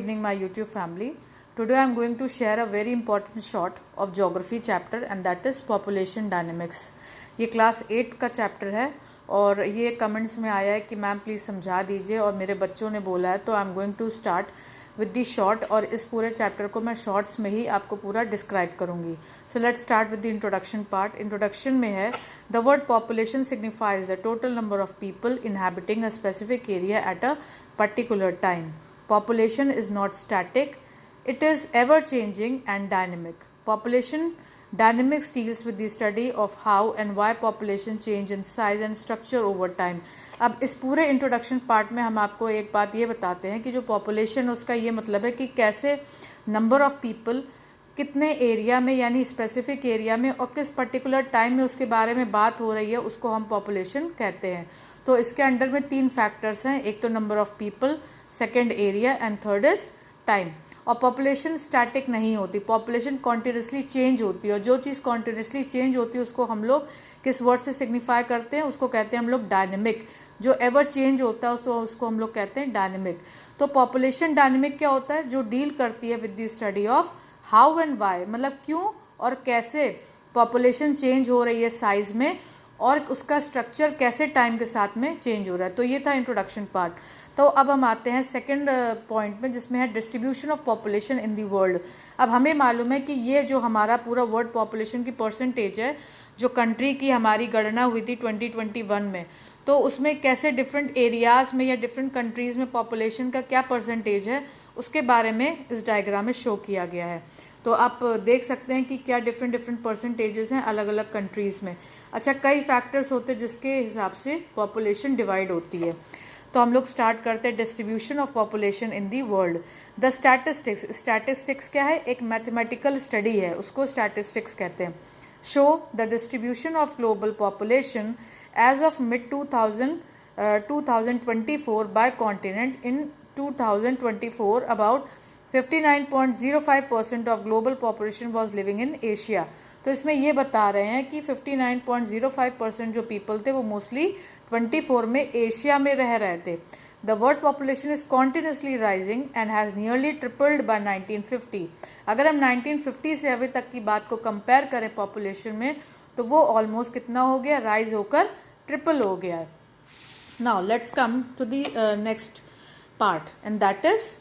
evening, my YouTube family. Today I am going to share a very important short of geography chapter and that is population dynamics. ये class 8 का chapter है और ये comments में आया है कि मैम प्लीज़ समझा दीजिए और मेरे बच्चों ने बोला है, तो I am going to start with the short और इस पूरे चैप्टर को मैं शॉर्ट्स में ही आपको पूरा डिस्क्राइब करूंगी. So let's start with the introduction part. Introduction में है the word population signifies the total number of people inhabiting a specific area at a particular time. Population is not static, it is ever changing and dynamic. Population dynamics deals with the study of how and why population change in size and structure over time. अब इस पूरे introduction part में हम आपको एक बात ये बताते हैं कि जो पॉपुलेशन उसका ये मतलब है कि कैसे नंबर ऑफ पीपल कितने एरिया में यानी स्पेसिफिक एरिया में और किस पर्टिकुलर टाइम में उसके बारे में बात हो रही है उसको हम पॉपुलेशन कहते हैं. तो इसके अंडर में 3 फैक्टर्स हैं, एक तो number of people, second area and third is time. और पॉपुलेशन स्टैटिक नहीं होती, पॉपुलेशन कॉन्टिन्यूसली चेंज होती है और जो चीज़ कॉन्टिन्यूसली चेंज होती है उसको हम लोग किस वर्ड से सिग्निफाई करते हैं, उसको कहते हैं हम लोग डायनेमिक. जो एवर चेंज होता है उसको हम लोग कहते हैं डायनेमिक. तो पॉपुलेशन डायनेमिक क्या होता है, जो डील करती है with the study of how and why, मतलब क्यों और कैसे पॉपुलेशन चेंज हो रही है साइज में और उसका स्ट्रक्चर कैसे टाइम के साथ में चेंज हो रहा है. तो ये था इंट्रोडक्शन पार्ट. तो अब हम आते हैं सेकंड पॉइंट में जिसमें है distribution of population in the world. अब हमें मालूम है कि ये जो हमारा पूरा वर्ल्ड पॉपुलेशन की परसेंटेज है, जो कंट्री की हमारी गणना हुई थी 2021 में, तो उसमें कैसे डिफरेंट एरियाज़ में या डिफरेंट कंट्रीज़ में पॉपुलेशन का क्या परसेंटेज है उसके बारे में इस डायग्राम में शो किया गया है. तो आप देख सकते हैं कि क्या डिफरेंट परसेंटेजेस हैं अलग अलग कंट्रीज़ में. अच्छा, कई फैक्टर्स होते हैं जिसके हिसाब से पॉपुलेशन डिवाइड होती है. तो हम लोग स्टार्ट करते हैं distribution of population in the world. The statistics. Statistics क्या है, एक मैथमेटिकल स्टडी है, उसको स्टैटिस्टिक्स कहते हैं. Show the distribution of global population as of mid 2024 by continent. In 2024 about 59.05% of global population was living in Asia. तो इसमें ये बता रहे हैं कि 59.05% जो पीपल थे वो मोस्टली 24 में एशिया में रह रहे थे. The world population is continuously rising and has nearly tripled by 1950. अगर हम 1950 से अभी तक की बात को कंपेयर करें पॉपुलेशन में तो वो ऑलमोस्ट कितना हो गया, राइज होकर ट्रिपल हो गया है. Now let's come to the next part and that is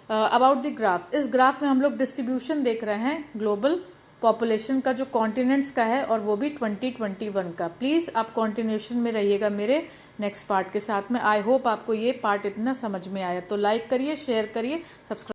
about the graph. इस ग्राफ में हम लोग डिस्ट्रीब्यूशन देख रहे हैं ग्लोबल पॉपुलेशन का जो कॉन्टिनेंट्स का है और वो भी 2021 का. प्लीज़ आप कॉन्टिन्यूशन में रहिएगा मेरे नेक्स्ट पार्ट के साथ में. आई होप आपको ये पार्ट इतना समझ में आया. तो लाइक करिए, शेयर करिए, सब्सक्राइब